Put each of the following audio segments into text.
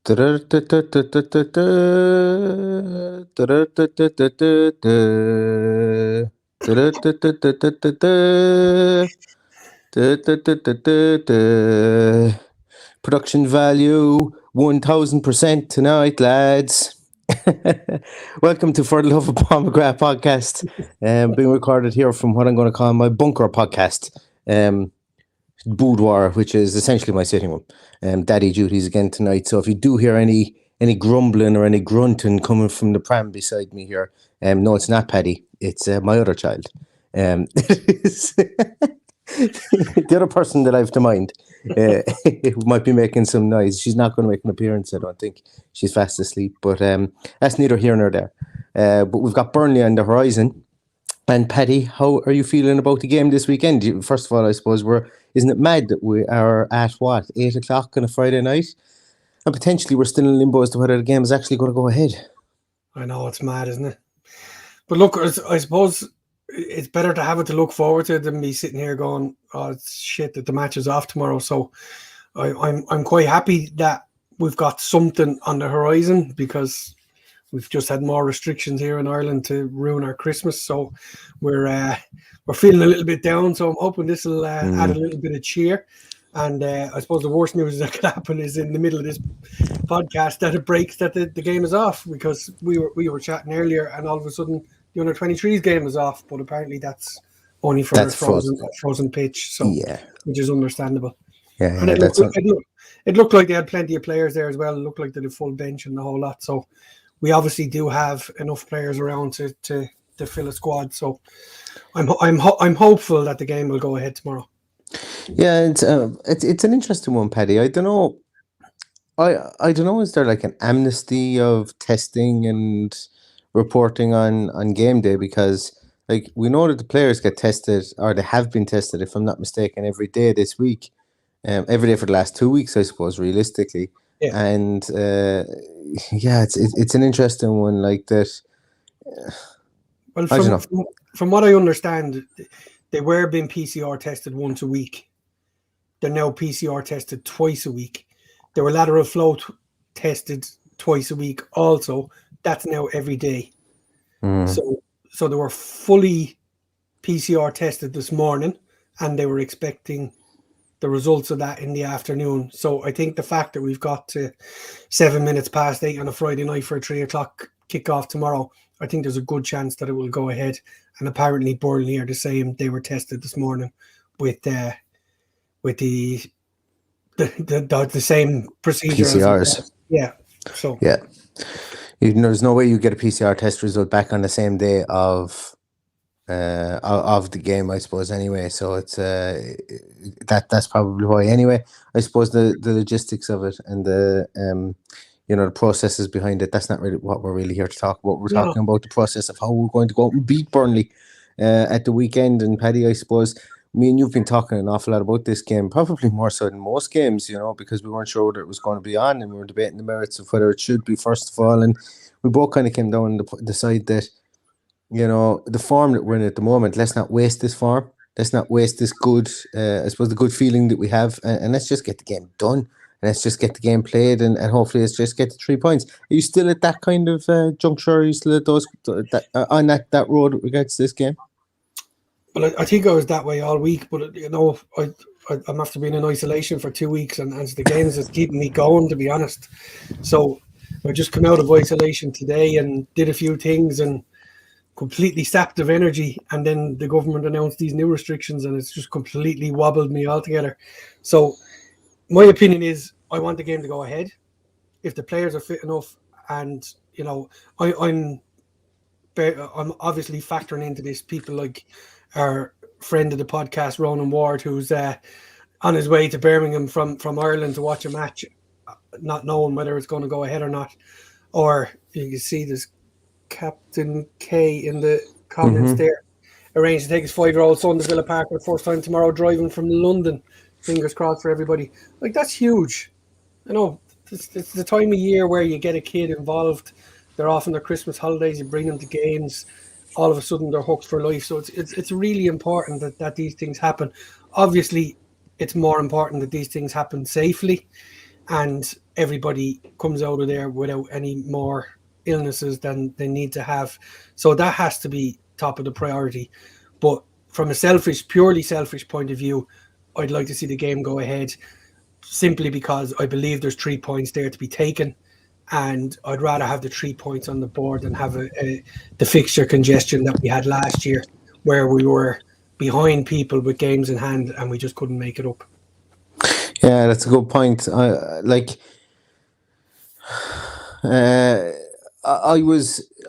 Production value 1000% tonight, lads. Welcome to For the Love of Pomegranate podcast, being recorded here from what I'm going to call my bunker podcast, boudoir, which is essentially my sitting room. Daddy duties again tonight, so if you do hear any grumbling or any grunting coming from the pram beside me here, no, it's not Paddy, it's my other child. The other person that I have to mind who might be making some noise. She's not going to make an appearance, I don't think. She's fast asleep, but that's neither here nor there. But we've got Burnley on the horizon. And Paddy, how are you feeling about the game this weekend? First of all, I suppose isn't it mad that we are at 8 o'clock on a Friday night? And potentially we're still in limbo as to whether the game is actually going to go ahead. I know, it's mad, isn't it? But look, I suppose it's better to have it to look forward to than be sitting here going, oh, it's shit that the match is off tomorrow. So I'm quite happy that we've got something on the horizon, because we've just had more restrictions here in Ireland to ruin our Christmas. So we're feeling a little bit down. So I'm hoping this will add a little bit of cheer. And I suppose the worst news that could happen is in the middle of this podcast that it breaks that the game is off, because we were chatting earlier and all of a sudden the under-23s game is off, but apparently that's only for a frozen pitch, so yeah, which is understandable. Yeah, and it looked like they had plenty of players there as well. It looked like they had a full bench and the whole lot. So we obviously do have enough players around to fill a squad. So I'm hopeful that the game will go ahead tomorrow. Yeah, it's an interesting one, Paddy. I don't know. I don't know. Is there like an amnesty of testing and reporting on game day? Because like we know that the players get tested, or they have been tested, if I'm not mistaken, every day this week, every day for the last 2 weeks, I suppose, realistically. Yeah. And yeah, it's an interesting one like that. Well, from what I understand, they were being PCR tested once a week. They're now PCR tested twice a week. They were lateral flow tested twice a week also. That's now every day. So they were fully PCR tested this morning, and they were expecting the results of that in the afternoon. So I think the fact that we've got to 7 minutes past 8 on a Friday night for a 3 o'clock kickoff tomorrow, I think there's a good chance that it will go ahead. And apparently Burnley are the same. They were tested this morning with the same procedure. PCRs. Yeah. So yeah. There's no way you get a PCR test result back on the same day of the game, I suppose. Anyway, so it's that's probably why. Anyway, I suppose the logistics of it and the the processes behind it. That's not really what we're really here to talk about. We're talking about the process of how we're going to go out and beat Burnley at the weekend. And Paddy, I suppose me and you've been talking an awful lot about this game, probably more so than most games, because we weren't sure whether it was going to be on, and we were debating the merits of whether it should be, first of all. And we both kind of came down on the side that, the form that we're in at the moment, let's not waste this form. Let's not waste this good, I suppose, the good feeling that we have, and let's just get the game done. And let's just get the game played, and hopefully let's just get the 3 points. Are you still at that kind of juncture? Are you still at those on that road with regards to this game? Well, I think I was that way all week, but I'm after being in isolation for 2 weeks, and the games is keeping me going, to be honest. So I just come out of isolation today and did a few things and completely sapped of energy, and then the government announced these new restrictions, and it's just completely wobbled me altogether. So my opinion is I want the game to go ahead if the players are fit enough, and I'm obviously factoring into this people like our friend of the podcast, Ronan Ward, who's on his way to Birmingham from Ireland to watch a match, not knowing whether it's going to go ahead or not. Or you can see there's Captain K in the comments there. Arranged to take his 5-year-old son to Villa Park for the first time tomorrow, driving from London. Fingers crossed for everybody. Like, that's huge. It's the time of year where you get a kid involved. They're off on their Christmas holidays. You bring them to games. All of a sudden, they're hooked for life. So it's really important that these things happen. Obviously, it's more important that these things happen safely. and everybody comes out of there without any more illnesses than they need to have. So that has to be top of the priority. But from a purely selfish point of view, I'd like to see the game go ahead, simply because I believe there's 3 points there to be taken, and I'd rather have the 3 points on the board than have the fixture congestion that we had last year, where we were behind people with games in hand and we just couldn't make it up. Yeah, that's a good point.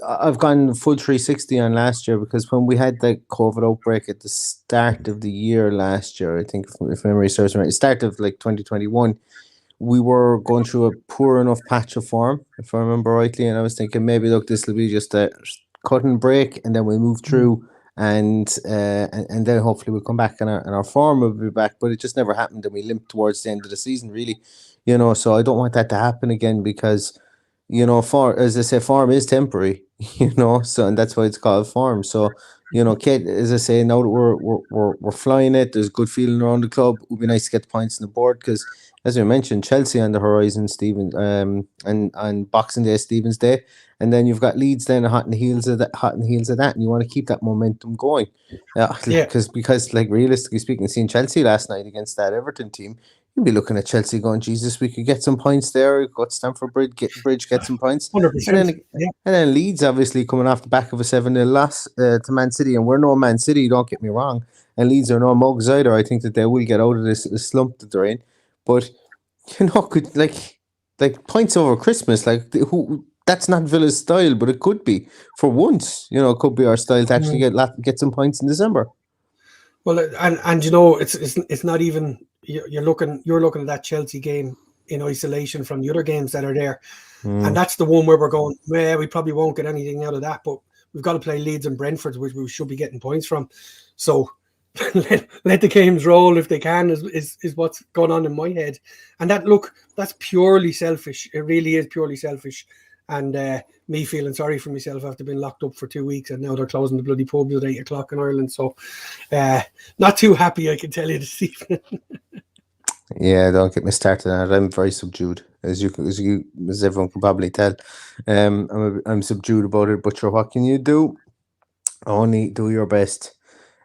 I've gone full 360 on last year, because when we had the COVID outbreak at the start of the year last year, I think if memory serves me right, start of like 2021, we were going through a poor enough patch of form, if I remember rightly, and I was thinking maybe look, this will be just a cut and break, and then we'll move through, and then hopefully we'll come back and our form will be back. But it just never happened, and we limped towards the end of the season, really. So I don't want that to happen again, because as I say, form is temporary, so, and that's why it's called form. So, Kate, as I say, now that we're flying it, there's good feeling around the club. It would be nice to get the points on the board, because, as we mentioned, Chelsea on the horizon, Stephen, and Boxing Day, Stephen's Day, and then you've got Leeds then hot in the heels of that, and you want to keep that momentum going. Because like realistically speaking, seeing Chelsea last night against that Everton team, you'd be looking at Chelsea going, Jesus, we could get some points there. Go to Stamford Bridge, get some points. 100%. And then Leeds obviously coming off the back of a 7-0 loss to Man City, and we're no Man City, don't get me wrong, and Leeds are no mugs either. I think that they will get out of this slump that they're in. But could like points over Christmas, that's not Villa's style, but it could be for once. It could be our style to actually get some points in December. Well, and it's not even you're looking at that Chelsea game in isolation from the other games that are there, and that's the one where we're going, well, we probably won't get anything out of that, but we've got to play Leeds and Brentford, which we should be getting points from. So let the games roll if they can, is what's going on in my head. And that's purely selfish. It really is purely selfish. And me feeling sorry for myself after being locked up for 2 weeks, and now they're closing the bloody pubs at 8 o'clock in Ireland. So not too happy, I can tell you, this evening. Yeah, don't get me started on it. I'm very subdued, as everyone can probably tell. I'm subdued about it, but sure, what can you do? Only do your best.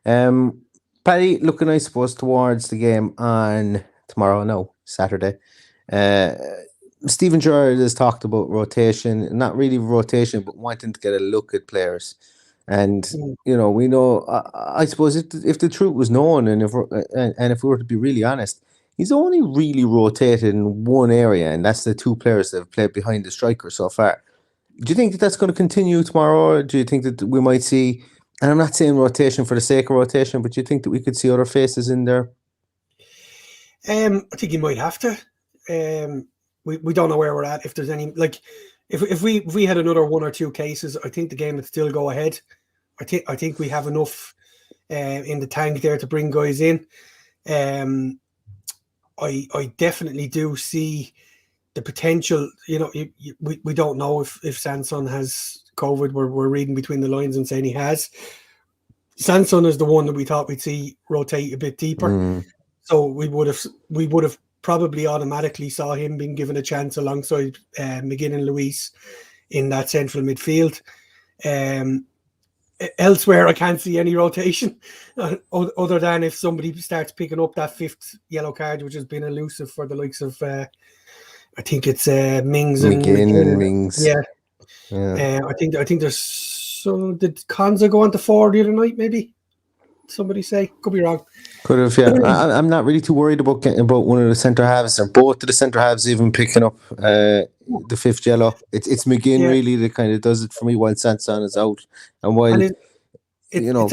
Paddy, looking, I suppose, towards the game on tomorrow, no, Saturday. Stephen Gerrard has talked about rotation, not really rotation, but wanting to get a look at players. And we know, I suppose, if the truth was known, and if we were to be really honest, he's only really rotated in one area, and that's the two players that have played behind the striker so far. Do you think that that's going to continue tomorrow, or do you think that we might see, and I'm not saying rotation for the sake of rotation, but do you think that we could see other faces in there? I think you might have to. We don't know where we're at. If there's any, if we had another 1 or 2 cases, I think the game would still go ahead. I think we have enough in the tank there to bring guys in. I definitely do see the potential. We don't know if Sanson has COVID. We're reading between the lines and saying he has. Sanson is the one that we thought we'd see rotate a bit deeper. So we would have probably automatically saw him being given a chance alongside McGinn and Luiz in that central midfield. Elsewhere, I can't see any rotation other than if somebody starts picking up that 5th yellow card, which has been elusive for the likes of, I think it's Mings and McGinn and Mings. Yeah. I think there's some. Did Konza go on to 4 the other night? Maybe somebody say, could be wrong. Could have, yeah. I'm not really too worried about one of the centre halves, or both of the centre halves even picking up the 5th yellow. It's McGinn really that kind of does it for me while Sanson is out, and while it's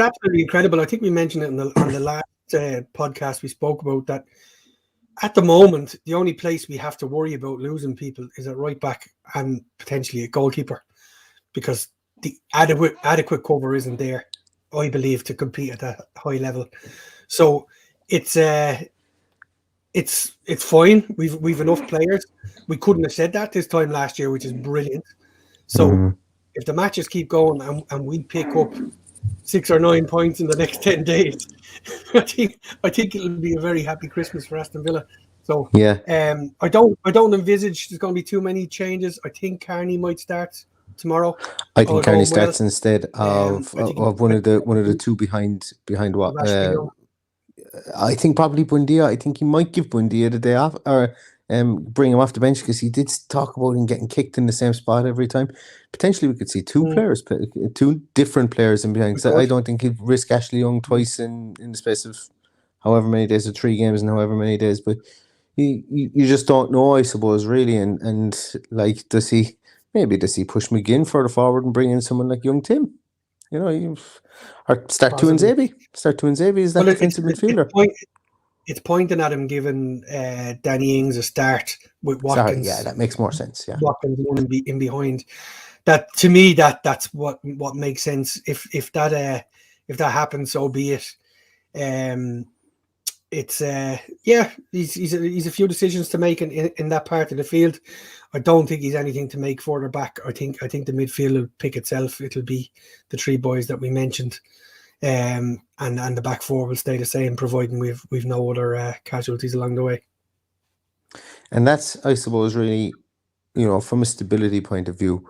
absolutely incredible. I think we mentioned it on the last podcast we spoke about that. At the moment, the only place we have to worry about losing people is at right back and potentially a goalkeeper, because the adequate cover isn't there, I believe, to compete at that high level. So it's fine. We've enough players. We couldn't have said that this time last year, which is brilliant. So if the matches keep going and we pick up 6 or 9 points in the next 10 days, I think it'll be a very happy Christmas for Aston Villa. So Yeah, I don't envisage there's going to be too many changes. I think Carney might start tomorrow. I All think Kearney going well. starts instead I think of one of the two behind what Ashley Young. I think probably Bundia. I think he might give Bundia the day off or bring him off the bench because he did talk about him getting kicked in the same spot every time. Potentially, we could see two different players in behind. 'Cause I don't think he'd risk Ashley Young twice in the space of however many days, or 3 games in however many days. But you just don't know, I suppose, really. And like, does he push McGinn further forward and bring in someone like Young Tim? You know, or start to Possibly. Nzebi. Start to Nzebi as that Well, defensive midfielder. it's pointing at him giving Danny Ings a start with Watkins. Sorry, yeah, that makes more sense. Yeah, Watkins one in behind. That to me, that's what makes sense. If that happens, so be it. It's he's a few decisions to make in that part of the field. I don't think he's anything to make further back. I think the midfield will pick itself. It'll be the three boys that we mentioned, and the back four will stay the same, providing we've no other casualties along the way. and that's, I suppose, really, from a stability point of view,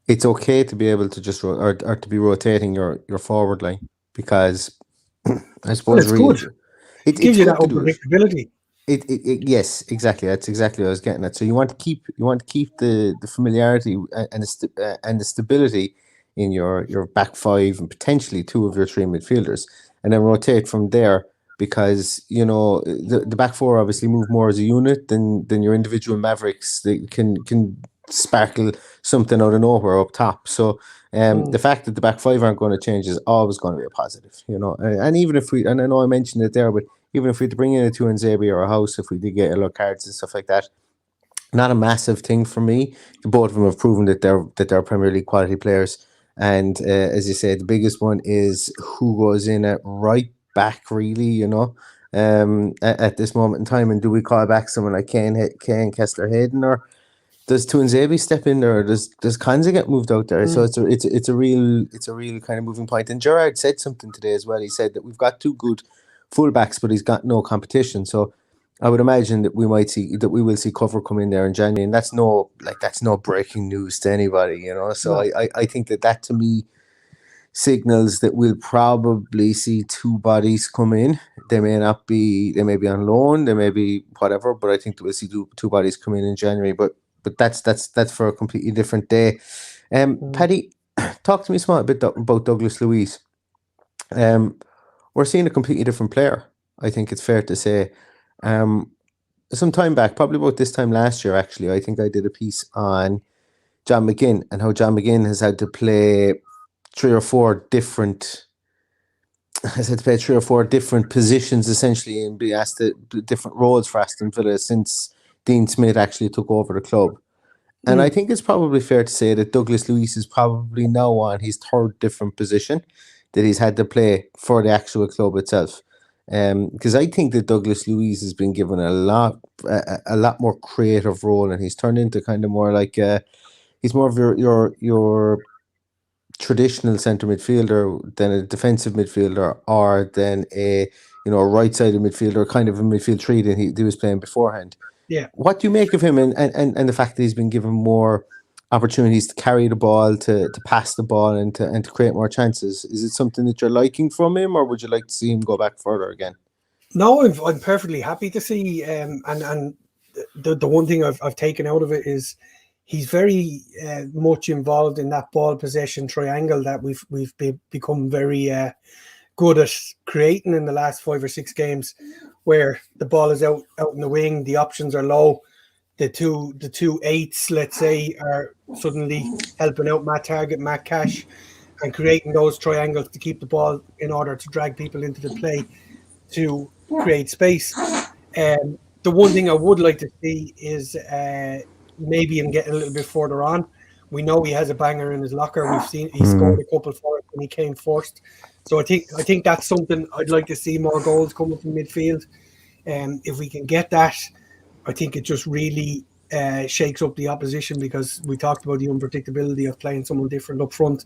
it's okay to be able to just or to be rotating your forward line because I suppose it's really good. It gives you that unpredictability. Yes, exactly. That's exactly what I was getting at. So you want to keep the familiarity and the stability in your back five and potentially two of your three midfielders, and then rotate from there because the back four obviously move more as a unit than your individual mavericks. They can sparkle something out of nowhere up top. So the fact that the back five aren't going to change is always going to be a positive, And even if and I know I mentioned it there, but even if we had to bring in a two Nzebi or a House, if we did get yellow cards and stuff like that, not a massive thing for me. Both of them have proven that they're Premier League quality players. And as you say, the biggest one is who goes in at right back, really, at this moment in time. And do we call back someone like Kane Kessler Hayden, or does Tuanzebe step in there? Or does Kanza get moved out there? So it's a real kind of moving point. And Gerrard said something today as well. He said that we've got two good fullbacks, but he's got no competition. So I would imagine that we will see cover come in there in January, and that's no breaking news to anybody, So no. I think that to me signals that we'll probably see two bodies come in. They may be on loan, they may be whatever, but I think that we'll see two bodies come in January. But that's for a completely different day. Paddy, talk to me a bit about Douglas Luiz. We're seeing a completely different player. I think it's fair to say. Some time back, probably about this time last year, actually, I think I did a piece on John McGinn and how John McGinn has had to play three or four different positions, essentially, and be asked different roles for Aston Villa since Dean Smith actually took over the club. And I think it's probably fair to say that Douglas Luiz is probably now on his third different position that he's had to play for the actual club itself. Because I think that Douglas Luiz has been given a lot more creative role, and he's turned into kind of more like he's more of your traditional centre midfielder than a defensive midfielder, or than a right-sided midfielder, kind of a midfield three that he was playing beforehand. Yeah. What do you make of him, and the fact that he's been given more opportunities to carry the ball, to pass the ball, and to create more chances? Is it something that you're liking from him, or would you like to see him go back further again? No, I'm perfectly happy to see. And the one thing I've taken out of it is he's very much involved in that ball possession triangle that we've become very good at creating in the last 5 or 6 games, where the ball is out in the wing, the options are low. The two eights, let's say, are suddenly helping out Matt Target, Matt Cash, and creating those triangles to keep the ball in order to drag people into the play to create space. The one thing I would like to see is maybe him getting a little bit further on. We know he has a banger in his locker. We've seen he scored a couple for us when he came first. So I think that's something I'd like to see, more goals coming from midfield. If we can get that, I think it just really shakes up the opposition, because we talked about the unpredictability of playing someone different up front.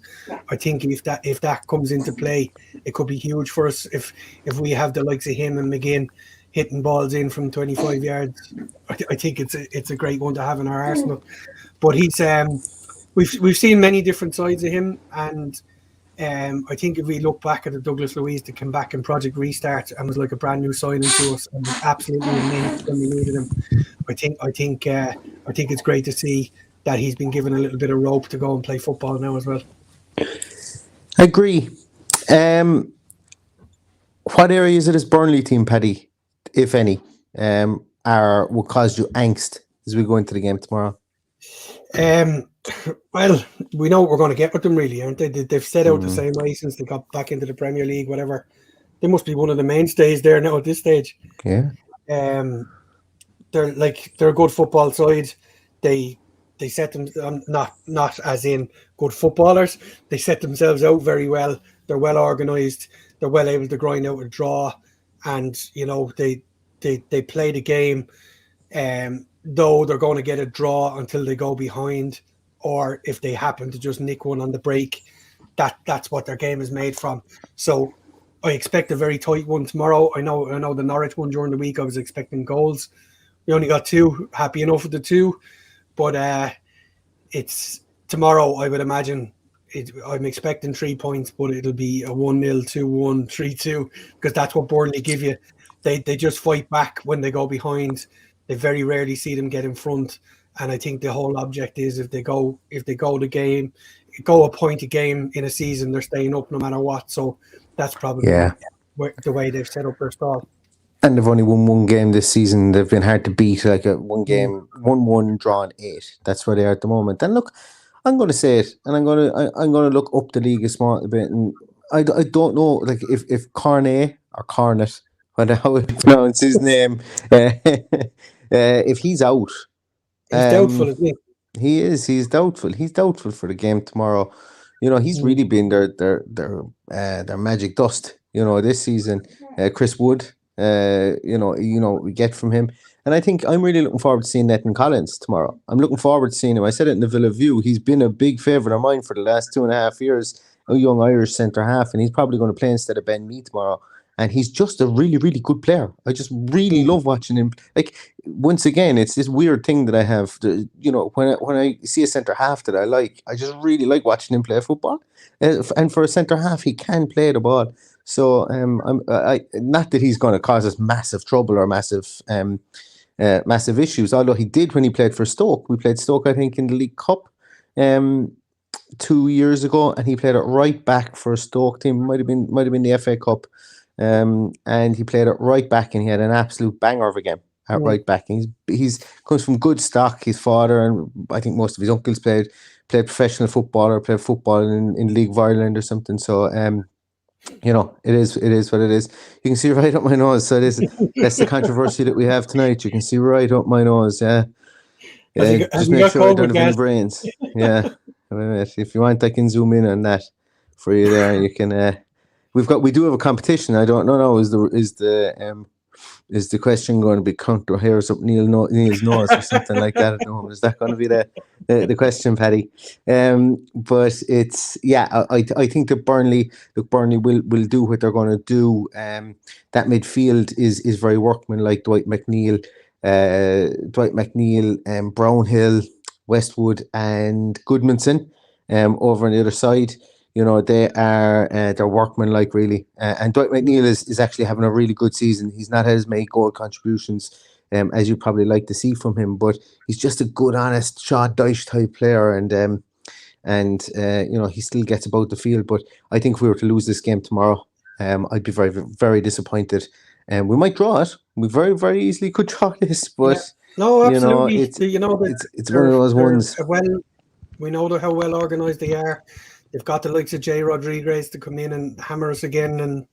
I think if that comes into play, it could be huge for us. If we have the likes of him and McGinn hitting balls in from 25 yards. I think it's a great one to have in our arsenal. But he's we've seen many different sides of him, and I think if we look back at the Douglas Luiz that came back in Project Restart and was like a brand new signing to us and was absolutely immense when we needed him, I think it's great to see that he's been given a little bit of rope to go and play football now as well. I agree. What areas of this Burnley team, Paddy, if any, will cause you angst as we go into the game tomorrow? Well, we know what we're going to get with them, really, aren't they? They've set out the same way since they got back into the Premier League, whatever. They must be one of the mainstays there now at this stage. Yeah. They're a good football side. They set them not as in good footballers. They set themselves out very well. They're well organised. They're well able to grind out a draw, and they play the game. Though they're going to get a draw until they go behind, or if they happen to just nick one on the break, that's what their game is made from. So I expect a very tight one tomorrow. I know the Norwich one during the week, I was expecting goals. We only got 2. Happy enough with the 2, but it's tomorrow. I would imagine I'm expecting 3 points, but it'll be a 1-0, 2-1, 3-2, because that's what Burnley give you. They just fight back when they go behind. They very rarely see them get in front, and I think the whole object is if they go a point a game in a season, they're staying up no matter what. So that's probably the way they've set up their stall. And they've only won one game this season. They've been hard to beat, like a one game, 1-1, drawn 8. That's where they are at the moment. And look, I'm going to say it, and I'm going to look up the league a small bit, and I don't know, like if Cornet or Cornet, how would you pronounce his name? If he's out, he's doubtful, isn't he? He is. He's doubtful. He's doubtful for the game tomorrow. He's really been their magic dust. This season. Chris Wood. We get from him, and I think I'm really looking forward to seeing Nathan Collins tomorrow. I'm looking forward to seeing him. I said it in the Villa View. He's been a big favourite of mine for the last 2.5 years. A young Irish centre half, and he's probably going to play instead of Ben Mee tomorrow. And he's just a really, really good player. I just really love watching him. Like, once again, it's this weird thing that I have. When I see a centre half that I like, I just really like watching him play football. And for a centre half, he can play the ball. So I not that he's going to cause us massive trouble or massive issues. Although he did when he played for Stoke. We played Stoke, I think, in the League Cup 2 years ago, and he played it right back for a Stoke team. Might have been the FA Cup. And he played it right back, and he had an absolute banger of a game at right back. And he's comes from good stock. His father and I think most of his uncles played professional football or played football in League of Ireland or something. So it is what it is. You can see right up my nose. So that's the controversy that we have tonight. You can see right up my nose. Yeah. Just make sure I don't have any brains. Yeah. If you want, I can zoom in on that for you there. You can. We do have a competition. I don't know now. Is the question going to be counter hairs up Neil's nose or something like that at the moment? Is that going to be the question, Paddy? But it's I think that Burnley will do what they're going to do. That midfield is very workmanlike. Dwight McNeil, Brownhill, Westwood, and Goodmanson. Over on the other side. They are they're workmanlike, really. And Dwight McNeil is actually having a really good season. He's not had as many goal contributions as you probably like to see from him, but he's just a good, honest Shaw Dyche type player, and he still gets about the field. But I think if we were to lose this game tomorrow, I'd be very, very disappointed. And we might draw it. We very, very easily could draw this, but no, absolutely. it's one of those ones. We know how well organised they are. They've got the likes of Jay Rodriguez to come in and hammer us again and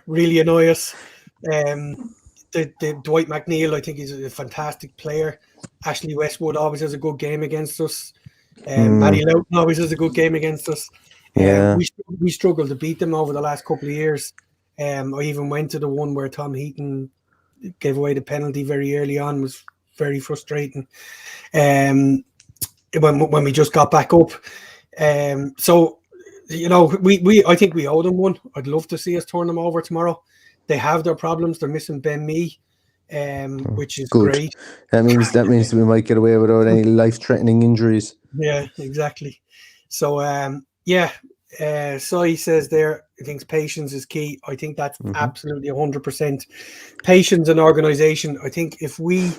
really annoy us. The Dwight McNeil, I think, is a fantastic player. Ashley Westwood always has a good game against us. Paddy Loughton always has a good game against us. We struggled to beat them over the last couple of years. I even went to the one where Tom Heaton gave away the penalty very early on. It was very frustrating. When we just got back up. So I think we owe them one. I'd love to see us turn them over tomorrow. They have their problems. They're missing Ben Mee, which is Good. great. That means that we might get away without any life-threatening injuries. Yeah, exactly. So, so he says there, he thinks patience is key. I think that's absolutely 100%. Patience and organization. I think if we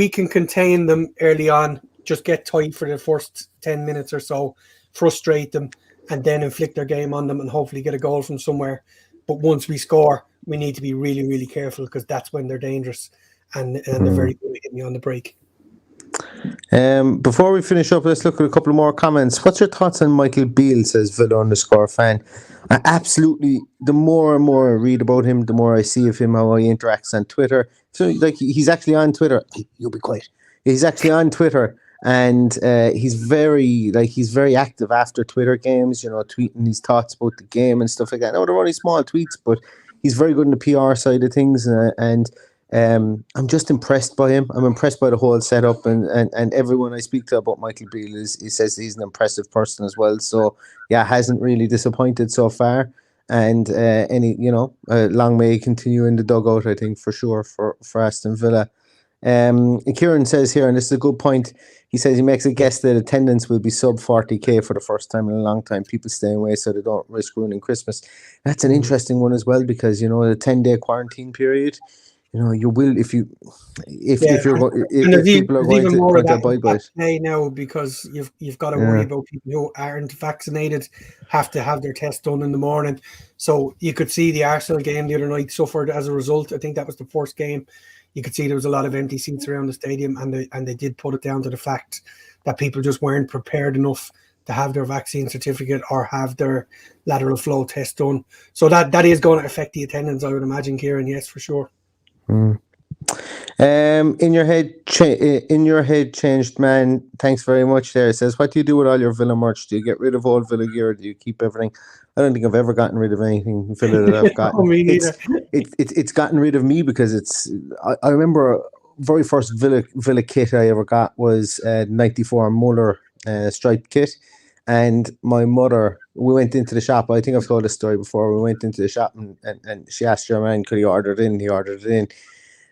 can contain them early on, just get tight for the first 10 minutes or so, frustrate them, and then inflict their game on them and hopefully get a goal from somewhere. But once we score, we need to be really, really careful, because that's when they're dangerous and they're very good at hitting you on the break. Before we finish up, let's look at a couple more comments. What's your thoughts on Michael Beale, says Villa_fan. I absolutely, the more and more I read about him, the more I see of him, how he interacts on Twitter. So, like, he's actually on Twitter. You'll be quiet. He's actually on Twitter, and he's very active after Twitter games, tweeting his thoughts about the game and stuff like that. Now, they're only small tweets, but he's very good in the PR side of things, and I'm just impressed by him. I'm impressed by the whole setup, and everyone I speak to about Michael Beale he says he's an impressive person as well. So yeah, hasn't really disappointed so far, and long may he continue in the dugout, I think, for sure, for Aston Villa. Kieran says here, and this is a good point, he says he makes a guess that attendance will be sub 40k for the first time in a long time. People staying away so they don't risk ruining Christmas. That's an interesting one as well, because the 10-day quarantine period, you will if people are going to abide by it now, because you've got to worry about people who aren't vaccinated have to have their test done in the morning. So you could see the Arsenal game the other night suffered as a result. I think that was the first game. You could see there was a lot of empty seats around the stadium, and they did put it down to the fact that people just weren't prepared enough to have their vaccine certificate or have their lateral flow test done. So that is going to affect the attendance, I would imagine, Kieran. Yes, for sure. In your head changed man, thanks very much there. It says, what do you do with all your Villa merch? Do you get rid of all Villa gear? Do you keep everything? I don't think I've ever gotten rid of anything Villa that I've gotten. No, me neither. It's gotten rid of me, because I remember very first Villa kit I ever got was 94 Muller striped kit. And my mother, we went into the shop. I think I've told this story before. We went into the shop and she asked your man, could he order it in? He ordered it in.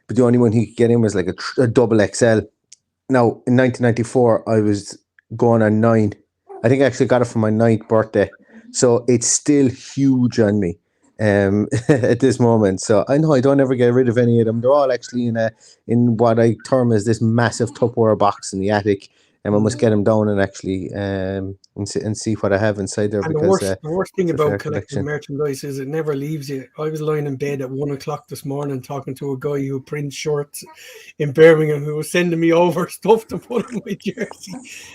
But the only one he could get in was like a double XL. Now, in 1994, I was going on 9. I think I actually got it for my 9th birthday. So it's still huge on me at this moment. So I know I don't ever get rid of any of them. They're all actually in what I term as this massive Tupperware box in the attic. And I must get them down and actually and see what I have inside there. And because the worst thing about collecting merchandise is it never leaves you. I was lying in bed at 1:00 this morning talking to a guy who prints shirts in Birmingham, who was sending me over stuff to put on my jersey.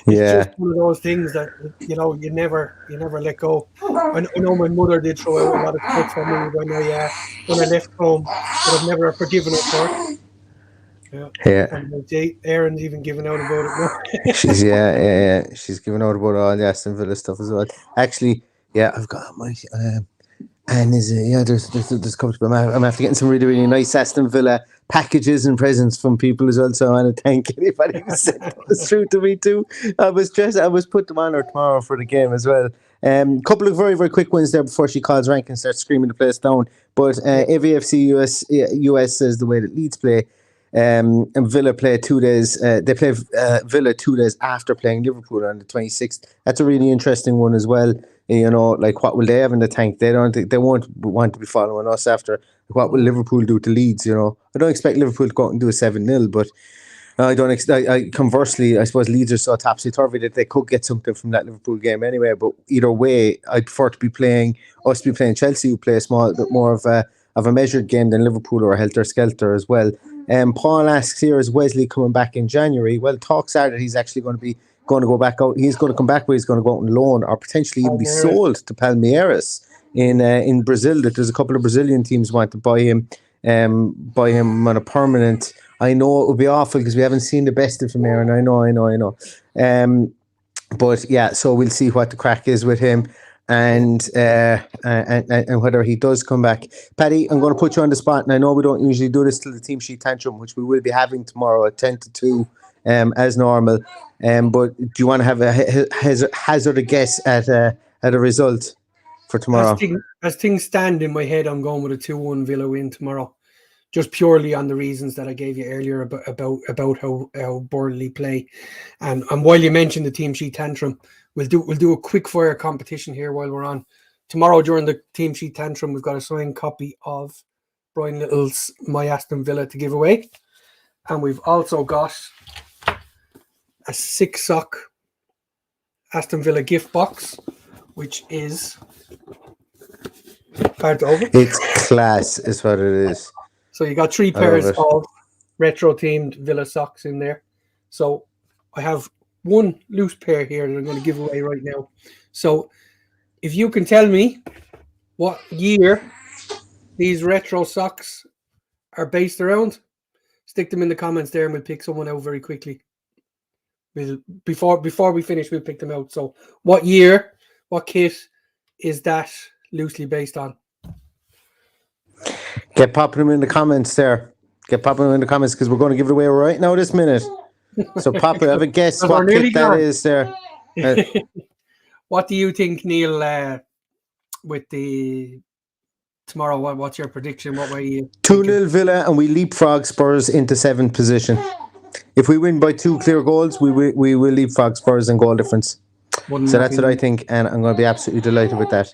It's just one of those things that you never let go. I know my mother did throw out a lot of stuff for me when I left home, but I've never forgiven her for it. Yeah. And Aaron's even giving out about it. She's giving out about all the Aston Villa stuff as well. Actually, I've got my and there's a couple of them. I'm after getting some really, really nice Aston Villa packages and presents from people as well. So I want to thank anybody who sent those through to me too. I was put them on her tomorrow for the game as well. Couple of very, very quick ones there before she calls rank and starts screaming the place down. But AVFC US says the way that Leeds play. And Villa play 2 days. They play Villa 2 days after playing Liverpool on the 26th. That's a really interesting one as well. Like, what will they have in the tank? They won't want to be following us after. What will Liverpool do to Leeds? I don't expect Liverpool to go out and do a 7-0, but conversely, I suppose Leeds are so topsy-turvy that they could get something from that Liverpool game anyway. But either way, I'd prefer to be playing Chelsea, who play a small bit more of a measured game than Liverpool, or helter-skelter as well. Paul asks here, is Wesley coming back in January? Well, talks are that he's actually going to go back out. He's going to come back, but he's going to go out on loan, or potentially even be sold to Palmeiras in Brazil. That there's a couple of Brazilian teams want to buy him on a permanent. I know it would be awful because we haven't seen the best of him, Aaron. I know. But yeah, so we'll see what the crack is with him. And whether he does come back. Paddy, I'm going to put you on the spot, and I know we don't usually do this till the team sheet tantrum, which we will be having tomorrow at 10-2 as normal. But do you want to have a hazard a guess at a result for tomorrow. As things stand in my head, I'm going with a 2-1 Villa win tomorrow, just purely on the reasons that I gave you earlier about how Burnley play, and while you mentioned the team sheet tantrum, we'll do a quick fire competition here while we're on. Tomorrow during the team sheet tantrum, we've got a signed copy of Brian Little's My Aston Villa to give away, and we've also got a 6-sock Aston Villa gift box, which is hard to open. It's class, is what it is. So you got 3 pairs of retro-themed Villa socks in there. So I have one loose pair here that I'm going to give away right now. So if you can tell me what year these retro socks are based around, stick them in the comments there and we'll pick someone out very quickly. Before we finish, we'll pick them out. So what year, what kit is that loosely based on? Get popping them in the comments there. Get popping them in the comments because we're going to give it away right now this minute. So Papa, have a guess what kit that is there. What do you think, Neil, with the tomorrow? What's your prediction? What way you 2-0 Villa and we leapfrog Spurs into 7th position. If we win by 2 clear goals, we will leapfrog Spurs in goal difference. So that's what I think, and I'm going to be absolutely delighted with that.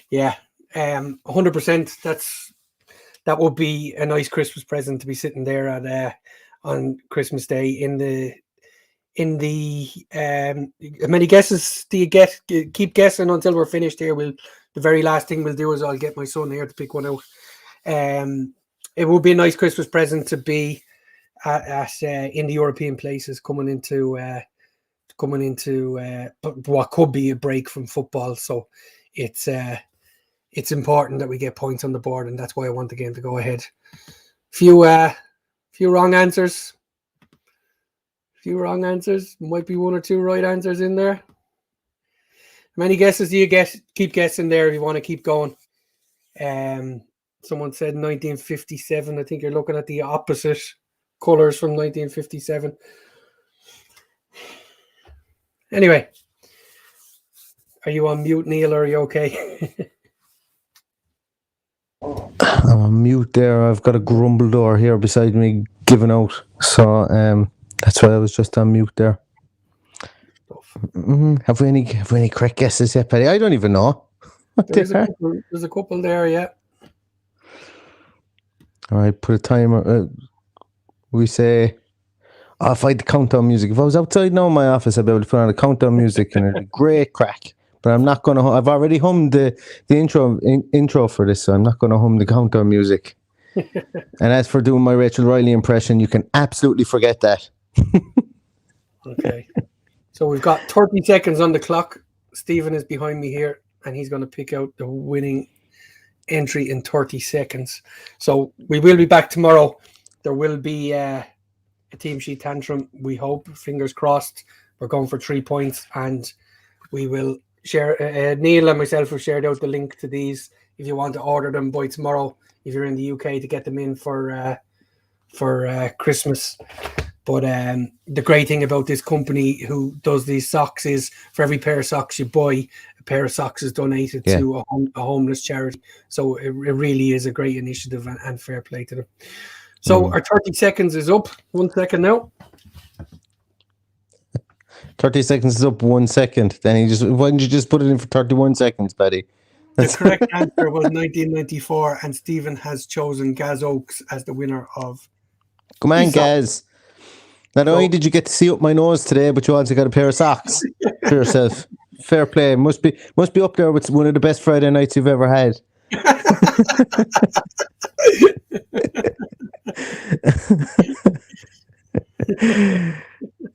Yeah, 100%. That would be a nice Christmas present to be sitting there at on Christmas Day in the how many guesses do you get? Keep guessing until we're finished here. The very last thing we'll do is I'll get my son here to pick one out. It would be a nice Christmas present to be at in the European places, coming into what could be a break from football. So it's important that we get points on the board, and that's why I want the game to go ahead. Few wrong answers. Might be 1 or 2 right answers in there. How many guesses do you get? Keep guessing there if you want to keep going. Someone said 1957. I think you're looking at the opposite colours from 1957. Anyway, are you on mute, Neil, or are you okay? I'm on mute there. I've got a grumble door here beside me giving out. So that's why I was just on mute there. Have we any correct guesses yet, Paddy? I don't even know. There's a couple there, yeah. All right, put a timer. We say, if I had the countdown music. If I was outside now in my office, I'd be able to put on the countdown music and it'd be great crack. But I'm not going to. I've already hummed the intro for this, so I'm not going to hum the countdown music. And as for doing my Rachel Riley impression, you can absolutely forget that. Okay. So we've got 30 seconds on the clock. Stephen is behind me here, and he's going to pick out the winning entry in 30 seconds. So we will be back tomorrow. There will be a team sheet tantrum, we hope. Fingers crossed. We're going for 3 points, and we will share. Neil and myself have shared out the link to these if you want to order them by tomorrow, if you're in the UK, to get them in for Christmas. But the great thing about this company who does these socks is for every pair of socks you buy, a pair of socks is donated to a homeless charity. So it really is a great initiative and fair play to them. So our 30 seconds is up. 1 second now. 30 seconds is up 1 second. Then why didn't you just put it in for 31 seconds, Paddy? The correct answer was 1994, and Stephen has chosen Gaz Oaks as the winner of. Come on, Gaz. Not only did you get to see up my nose today, but you also got a pair of socks for yourself. Fair play. Must be up there with one of the best Friday nights you've ever had.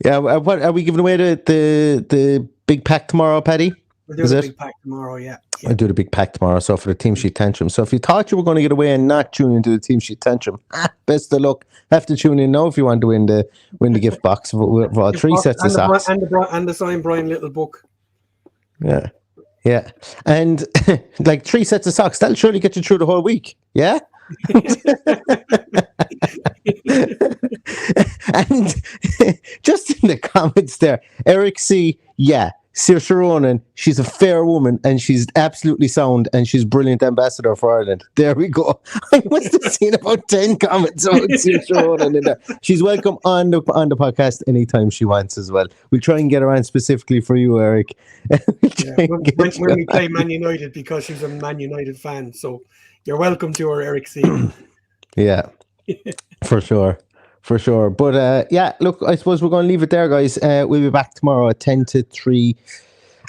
Yeah, what are we giving away the big pack tomorrow, Paddy? We'll do the big pack tomorrow, yeah. I'll do the big pack tomorrow. So for the team sheet tantrum. So if you thought you were going to get away and not tune into the team sheet tantrum, best of luck. Have to tune in now if you want to win the gift box for all 3 sets of socks and the signed Brian Little book. Yeah, and like 3 sets of socks that'll surely get you through the whole week. Yeah. And just in the comments there, Eric C. Yeah, Saoirse Ronan, she's a fair woman and she's absolutely sound and she's brilliant ambassador for Ireland. There we go. I must have seen about 10 comments about Saoirse Ronan in there. She's welcome on the podcast anytime she wants as well. We'll try and get her on specifically for you, Eric. When we play Man United, because she's a Man United fan. So you're welcome to her, Eric C. Yeah, for sure. For sure. But yeah, look, I suppose we're going to leave it there, guys. We'll be back tomorrow at 10 to 3.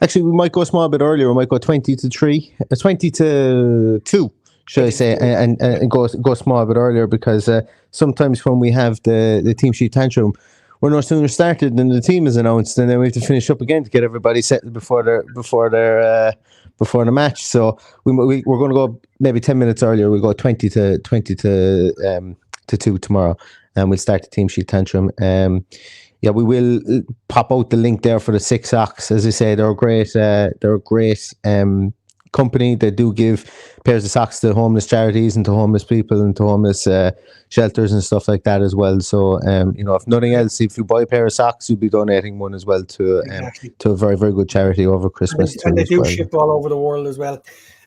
Actually, we might go a small bit earlier. We might go 20 to 3, 20 to 2, should I say, and go small bit earlier, because sometimes when we have the team sheet tantrum, we're no sooner started than the team is announced, and then we have to finish up again to get everybody settled before the match. So we're going to go maybe 10 minutes earlier. We'll go 20 to 2 tomorrow. And we'll start the team sheet tantrum. Yeah, we will pop out the link there for the 6 socks. As I say, they're a great company. They do give pairs of socks to homeless charities and to homeless people and to homeless shelters and stuff like that as well. So, if nothing else, if you buy a pair of socks, you'll be donating one as well to a very, very good charity over Christmas. And they do ship all over the world as well.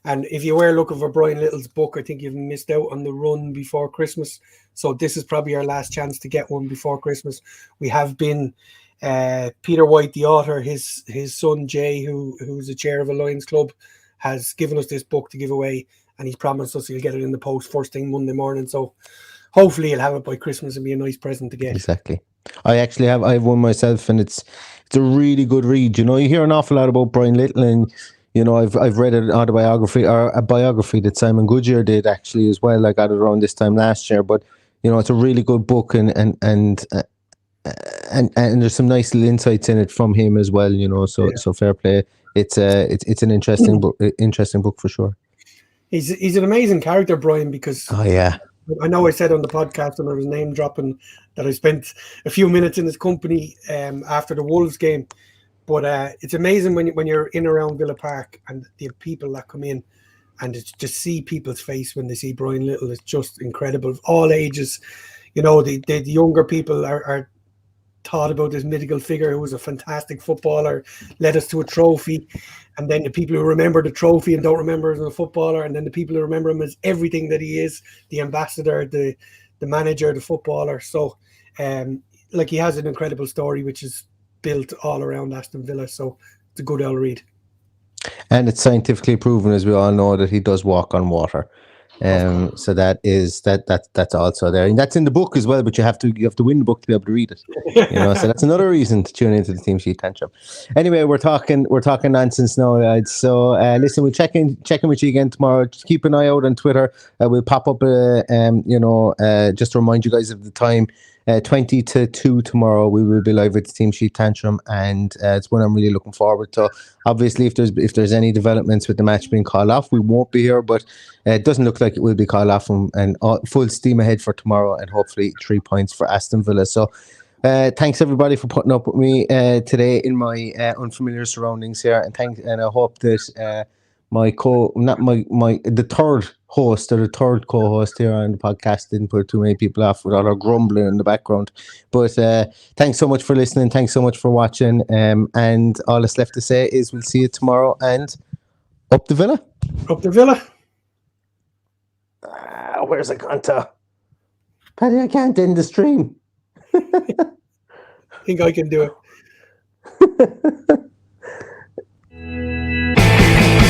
And if you were looking for Brian Little's book, I think you've missed out on the run before Christmas. So this is probably our last chance to get one before Christmas. We have been Peter White, the author, his son Jay, who's the chair of a Lions Club, has given us this book to give away, and he's promised us he'll get it in the post first thing Monday morning. So hopefully he'll have it by Christmas and be a nice present to get. Exactly. I have one myself, and it's a really good read. You hear an awful lot about Brian Little, and I've read an autobiography or a biography that Simon Goodyear did actually as well. I got it around this time last year, but it's a really good book, and there's some nice little insights in it from him as well. So fair play. It's an interesting book for sure. He's an amazing character, Brian, because I know I said on the podcast, and I was name dropping, that I spent a few minutes in his company after the Wolves game. But it's amazing when you're in around Villa Park and the people that come in, and just see people's face when they see Brian Little is just incredible. Of all ages, the younger people are taught about this mythical figure who was a fantastic footballer, led us to a trophy, and then the people who remember the trophy and don't remember him as a footballer, and then the people who remember him as everything that he is, the ambassador, the manager, the footballer. So he has an incredible story which is built all around Aston Villa, so it's a good old read. And it's scientifically proven, as we all know, that he does walk on water. So that's also there, and that's in the book as well. But you have to win the book to be able to read it. So that's another reason to tune into the team sheet tantrum. Anyway, we're talking nonsense now, lads. So listen, we'll check in with you again tomorrow. Just keep an eye out on Twitter. We'll pop up just to remind you guys of the time. 20 to 2 tomorrow, we will be live with the team sheet tantrum, and it's one I'm really looking forward to. Obviously, if there's any developments with the match being called off, we won't be here, but it doesn't look like it will be called off, and full steam ahead for tomorrow, and hopefully 3 points for Aston Villa. So thanks everybody for putting up with me today in my unfamiliar surroundings here, and I hope that the third host or the third co-host here on the podcast didn't put too many people off with all our grumbling in the background. But thanks so much for listening. Thanks so much for watching. And all that's left to say is we'll see you tomorrow, and up the Villa. Up the Villa. Where's it gone to? Paddy, I can't end the stream. I think I can do it.